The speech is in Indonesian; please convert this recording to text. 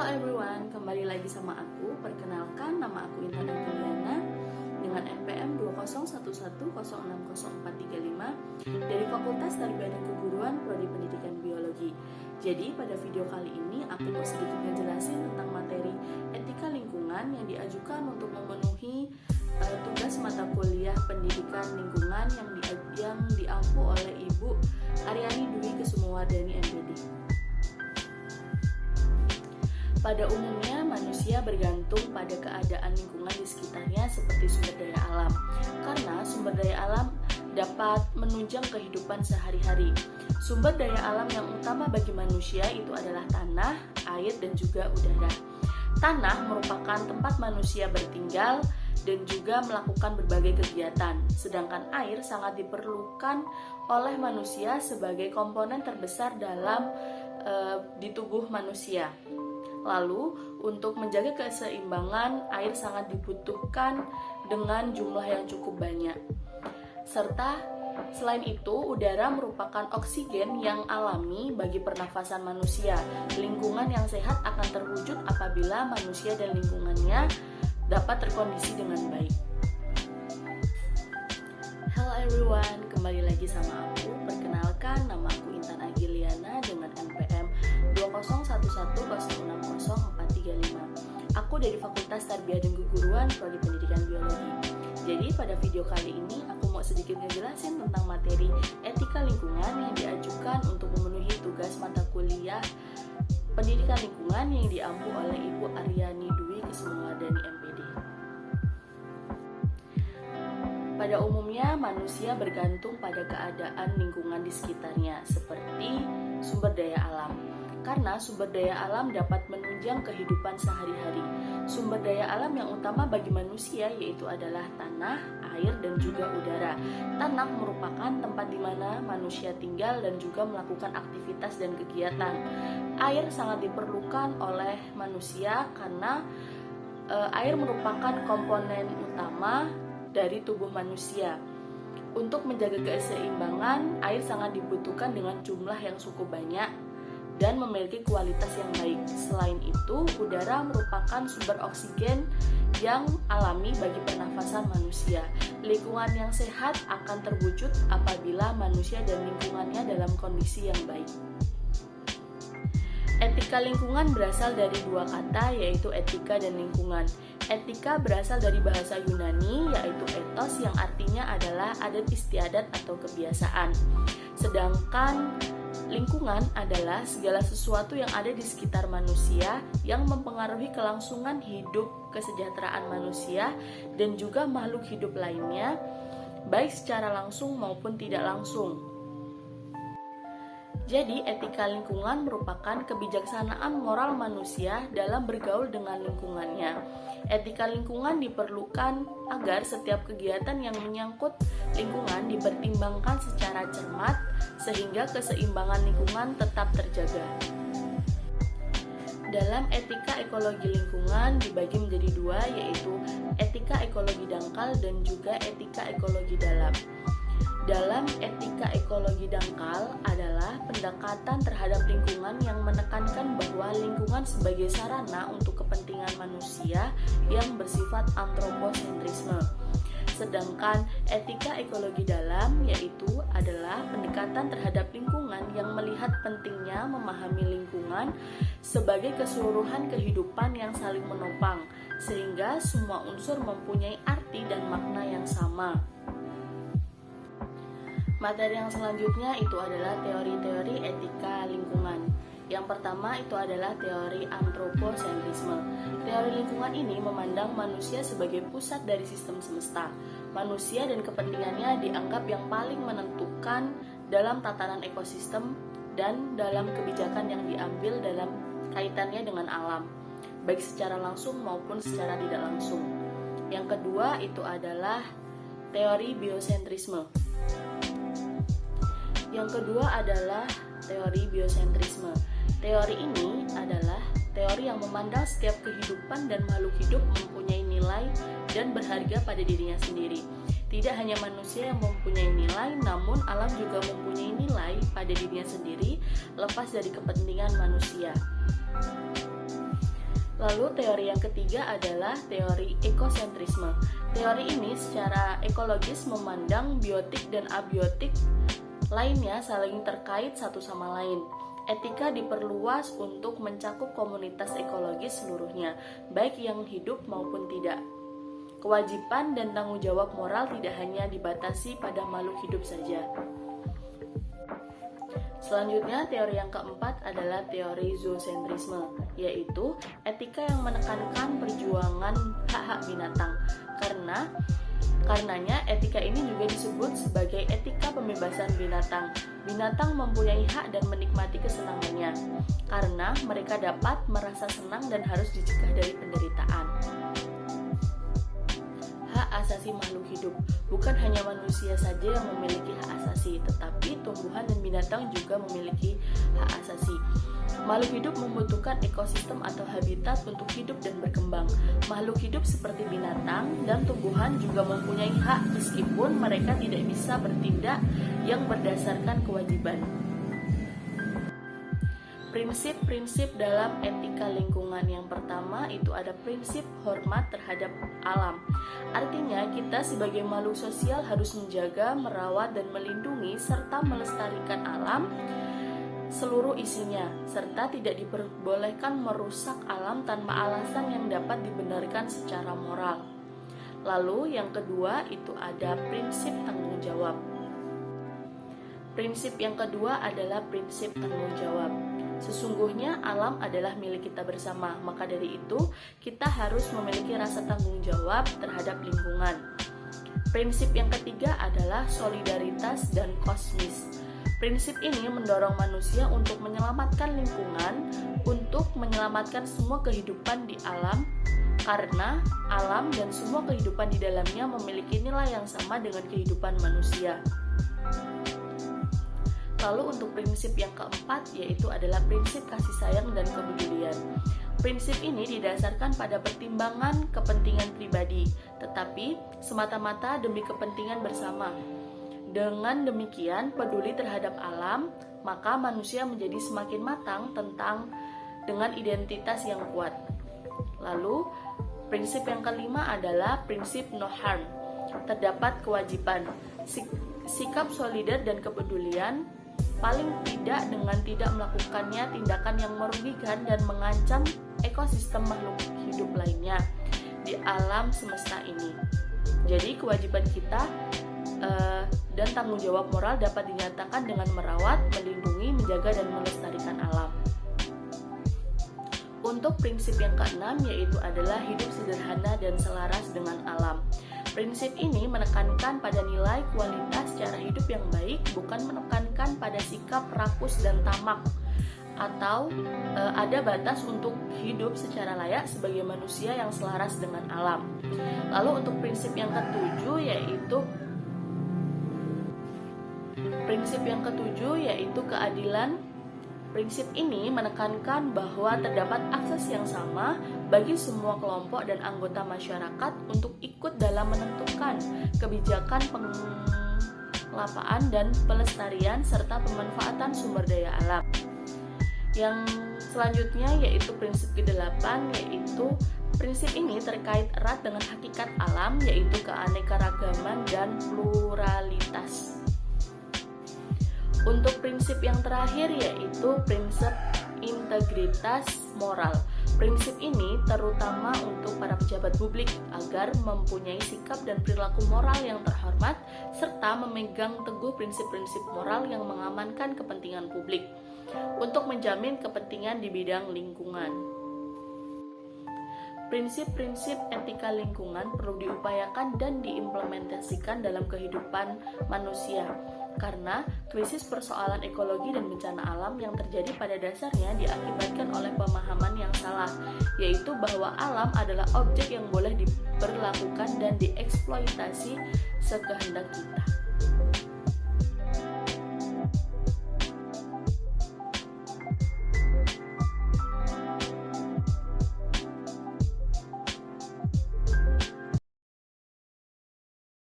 Halo everyone, kembali lagi sama aku. Perkenalkan, nama aku Intan Agiliana dengan NPM 20110604335 dari Fakultas Tarbiyah dan Keguruan Prodi Pendidikan Biologi. Jadi pada video kali ini aku mau sedikit ngejelasin tentang materi etika lingkungan yang diajukan untuk memenuhi tugas mata kuliah pendidikan lingkungan yang diampu oleh Ibu Aryani Dwi Kusumawardhani MPD. Pada umumnya, manusia bergantung pada keadaan lingkungan di sekitarnya seperti sumber daya alam. Karena sumber daya alam dapat menunjang kehidupan sehari-hari. Sumber daya alam yang utama bagi manusia itu adalah tanah, air, dan juga udara. Tanah merupakan tempat manusia bertinggal dan juga melakukan berbagai kegiatan. Sedangkan air sangat diperlukan oleh manusia sebagai komponen terbesar di tubuh manusia. Lalu, untuk menjaga keseimbangan, air sangat dibutuhkan dengan jumlah yang cukup banyak. Serta, selain itu, udara merupakan oksigen yang alami bagi pernafasan manusia. Lingkungan yang sehat akan terwujud apabila manusia dan lingkungannya dapat terkondisi dengan baik. Hello everyone, kembali lagi sama aku. Perkenalkan, nama aku Intan Agiliana dengan NPM 20110604335. Aku dari Fakultas Tarbiyah dan Keguruan Prodi Pendidikan Biologi. Jadi pada video kali ini aku mau sedikit ngejelasin tentang materi etika lingkungan yang diajukan untuk memenuhi tugas mata kuliah pendidikan lingkungan yang diampu oleh Ibu Aryani Dwi Kusumawardhani MPD. Pada umumnya, manusia bergantung pada keadaan lingkungan di sekitarnya, seperti sumber daya alam. Karena sumber daya alam dapat menunjang kehidupan sehari-hari. Sumber daya alam yang utama bagi manusia yaitu adalah tanah, air, dan juga udara. Tanah merupakan tempat di mana manusia tinggal dan juga melakukan aktivitas dan kegiatan. Air sangat diperlukan oleh manusia karena air merupakan komponen utama dari tubuh manusia. Untuk menjaga keseimbangan, air sangat dibutuhkan dengan jumlah yang cukup banyak dan memiliki kualitas yang baik. Selain itu, udara merupakan sumber oksigen yang alami bagi pernafasan manusia. Lingkungan yang sehat akan terwujud apabila manusia dan lingkungannya dalam kondisi yang baik. Etika lingkungan berasal dari dua kata, yaitu etika dan lingkungan. Etika berasal dari bahasa Yunani, yaitu ethos, yang artinya adalah adat istiadat atau kebiasaan. Sedangkan lingkungan adalah segala sesuatu yang ada di sekitar manusia yang mempengaruhi kelangsungan hidup, kesejahteraan manusia, dan juga makhluk hidup lainnya, baik secara langsung maupun tidak langsung. Jadi, etika lingkungan merupakan kebijaksanaan moral manusia dalam bergaul dengan lingkungannya. Etika lingkungan diperlukan agar setiap kegiatan yang menyangkut lingkungan dipertimbangkan secara cermat sehingga keseimbangan lingkungan tetap terjaga. Dalam etika ekologi lingkungan dibagi menjadi dua, yaitu etika ekologi dangkal dan juga etika ekologi dalam. Dalam etika ekologi dangkal adalah pendekatan terhadap lingkungan yang menekankan bahwa lingkungan sebagai sarana untuk kepentingan manusia yang bersifat antroposentrisme. Sedangkan etika ekologi dalam yaitu adalah pendekatan terhadap lingkungan yang melihat pentingnya memahami lingkungan sebagai keseluruhan kehidupan yang saling menopang, sehingga semua unsur mempunyai arti dan makna yang sama. Materi yang selanjutnya itu adalah teori-teori etika lingkungan. Yang pertama itu adalah teori antroposentrisme. Teori lingkungan ini memandang manusia sebagai pusat dari sistem semesta. Manusia dan kepentingannya dianggap yang paling menentukan dalam tatanan ekosistem dan dalam kebijakan yang diambil dalam kaitannya dengan alam, baik secara langsung maupun secara tidak langsung. Yang kedua itu adalah teori biosentrisme. Yang kedua adalah teori biosentrisme. Teori ini adalah teori yang memandang setiap kehidupan dan makhluk hidup mempunyai nilai dan berharga pada dirinya sendiri. Tidak hanya manusia yang mempunyai nilai, namun alam juga mempunyai nilai pada dirinya sendiri, lepas dari kepentingan manusia. Lalu teori yang ketiga adalah teori ekosentrisme. Teori ini secara ekologis memandang biotik dan abiotik lainnya saling terkait satu sama lain. Etika diperluas untuk mencakup komunitas ekologis seluruhnya, baik yang hidup maupun tidak. Kewajiban dan tanggung jawab moral tidak hanya dibatasi pada makhluk hidup saja. Selanjutnya, teori yang keempat adalah teori zoosentrisme, yaitu etika yang menekankan perjuangan hak-hak binatang. Karenanya, etika ini juga disebut sebagai etika pembebasan binatang. Binatang mempunyai hak dan menikmati kesenangannya, karena mereka dapat merasa senang dan harus dicegah dari penderitaan. Hak asasi makhluk hidup. Bukan hanya manusia saja yang memiliki hak asasi, tetapi tumbuhan dan binatang juga memiliki hak asasi. Makhluk hidup membutuhkan ekosistem atau habitat untuk hidup dan berkembang. Makhluk hidup seperti binatang dan tumbuhan juga mempunyai hak meskipun mereka tidak bisa bertindak yang berdasarkan kewajiban. Prinsip-prinsip dalam etika lingkungan. Yang pertama itu ada prinsip hormat terhadap alam. Artinya kita sebagai makhluk sosial harus menjaga, merawat, dan melindungi serta melestarikan alam seluruh isinya, serta tidak diperbolehkan merusak alam tanpa alasan yang dapat dibenarkan secara moral. Lalu yang kedua itu ada prinsip tanggung jawab. Prinsip yang kedua adalah prinsip tanggung jawab. Sesungguhnya alam adalah milik kita bersama, maka dari itu kita harus memiliki rasa tanggung jawab terhadap lingkungan. Prinsip yang ketiga adalah solidaritas dan kosmis. Prinsip ini mendorong manusia untuk menyelamatkan lingkungan, untuk menyelamatkan semua kehidupan di alam, karena alam dan semua kehidupan di dalamnya memiliki nilai yang sama dengan kehidupan manusia. Lalu untuk prinsip yang keempat yaitu adalah prinsip kasih sayang dan kepedulian. Prinsip ini didasarkan pada pertimbangan kepentingan pribadi, tetapi semata-mata demi kepentingan bersama. Dengan demikian, peduli terhadap alam, maka manusia menjadi semakin matang dengan identitas yang kuat. Lalu, prinsip yang kelima adalah prinsip no harm. Terdapat kewajiban, sikap solider dan kepedulian, paling tidak dengan tidak melakukannya tindakan yang merugikan dan mengancam ekosistem makhluk hidup lainnya di alam semesta ini. Jadi kewajiban kita dan tanggung jawab moral dapat dinyatakan dengan merawat, melindungi, menjaga, dan melestarikan alam. Untuk prinsip yang keenam yaitu adalah hidup sederhana dan selaras dengan alam. Prinsip ini menekankan pada nilai kualitas cara hidup yang baik, bukan menekankan pada sikap rakus dan tamak, atau ada batas untuk hidup secara layak sebagai manusia yang selaras dengan alam. Lalu untuk prinsip yang ketujuh yaitu keadilan. Prinsip ini menekankan bahwa terdapat akses yang sama bagi semua kelompok dan anggota masyarakat untuk ikut dalam menentukan kebijakan pengelapaan dan pelestarian serta pemanfaatan sumber daya alam. Yang selanjutnya yaitu prinsip ke-8, yaitu prinsip ini terkait erat dengan hakikat alam, yaitu keanekaragaman dan pluralitas. Untuk prinsip yang terakhir yaitu prinsip integritas moral. Prinsip ini terutama untuk para pejabat publik agar mempunyai sikap dan perilaku moral yang terhormat serta memegang teguh prinsip-prinsip moral yang mengamankan kepentingan publik untuk menjamin kepentingan di bidang lingkungan. Prinsip-prinsip etika lingkungan perlu diupayakan dan diimplementasikan dalam kehidupan manusia, karena krisis persoalan ekologi dan bencana alam yang terjadi pada dasarnya diakibatkan oleh pemahaman yang salah, yaitu bahwa alam adalah objek yang boleh diperlakukan dan dieksploitasi sekehendak kita.